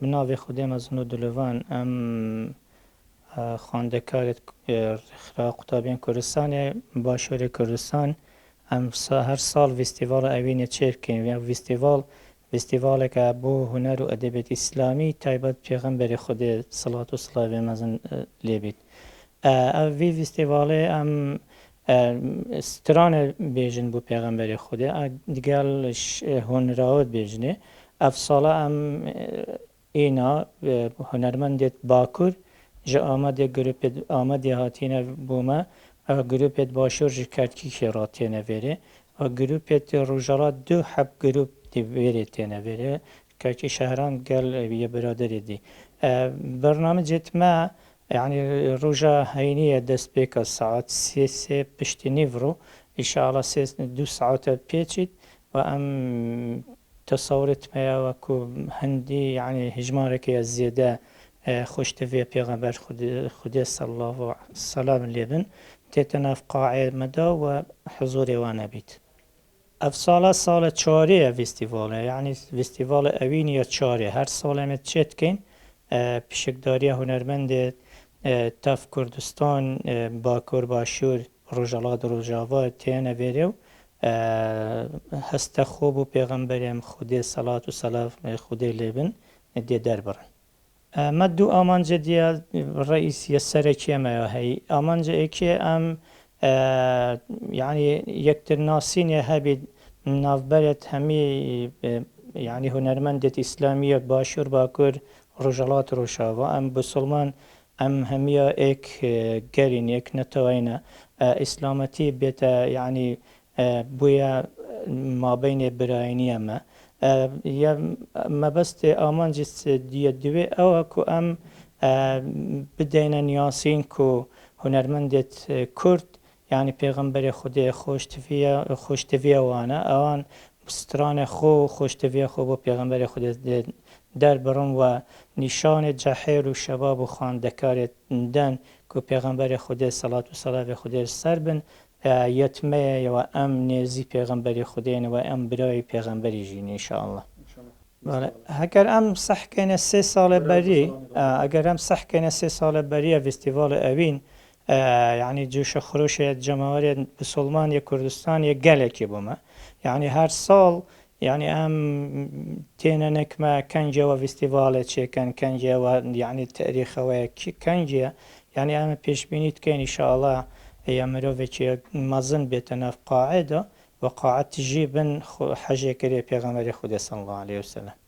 بناوی خودی مزن و دلوان ام خواندکار رخرا قطابین کردستان باشور کردستان ام هر سال فستیوال اوین چرکین و فستیوال که بو هنر و ادبیات اسلامی تایبت پیغمبر خود صلوات و سلام مزن لیبید. وی فستیوال ام ستران بیجن بو پیغمبر خود دیگر هنرات بیجنه افساله ام اینا هنرمندت باکور جا آمده گروپ آمده هاتینه بومه گروپت باشور جی کرکی خیراتینه وره و گروپت روجارات دو حب گروپ دی وره تینه وره کرکی شهران گل یه برادری دی برنامج ما يعني رجا هينية دست بيك الساعات سي بشتي نيفرو إن شاء الله دو ساعات بيتشيت وأم تصورت ما وكو هندي يعني هجمارك يا زيادة خوش تفي بيغمبر خدي صلى الله عليه وسلم ليبن تيتنا في قاعة مدى وحضوري وانا بيت افسالا سال چهاریه فستیواله يعني فستیوال اوینی چهاریه هر سال متشتکین پیشکداری هنرمند تف کردستان باکور باشور روجالات روجاوا تیانه ویریو هست خوب و پیغمبریم خودی صلات و سلام خودی لیبن دی در برن مدو آمانجه دیا رئیس یسرکی ما هی آمانجه ایکی ام يعني يكتر ناسين هبي نافبرت همي يعني هنرمندت إسلامية باشور باكور رجالات روشاوا ام بسلمان ام هميا ايك گرين ايك نتوينه اسلامتي بيتا يعني بويا ما بين براينية ما يا ما بس آمان جس دي دوي او اكو ام بدينا نياسين كو هنرمندت كرد يعني پیغمبر خدا خوش تفیه وانه اوان ستران خوش تفیه خو با پیغمبر خدا در برون و نشان جحیر و شباب و خاندکار دن که پیغمبر خدا صلات و سلام خدا سر بن یتمه و ام نیزی پیغمبر خدا و ام برای پیغمبر جین انشاءالله. بله اگر ام صح کنه 3 سال بری اگر ام صح کنه 3 سال بری فستیوال اوین يعني جوش خروش جماهير بسلمان كردستان يقلق بوما يعني هر سال يعني ام تينا نكما كان جوا فيستيفال كان جوا يعني تاريخ كان جوا يعني ام پیش بینید كان ان شاء الله يمروفي مازن بيتنا في قاعده وقاعه تجيبن حاجه كري پیغمبر خدا صلى الله عليه وسلم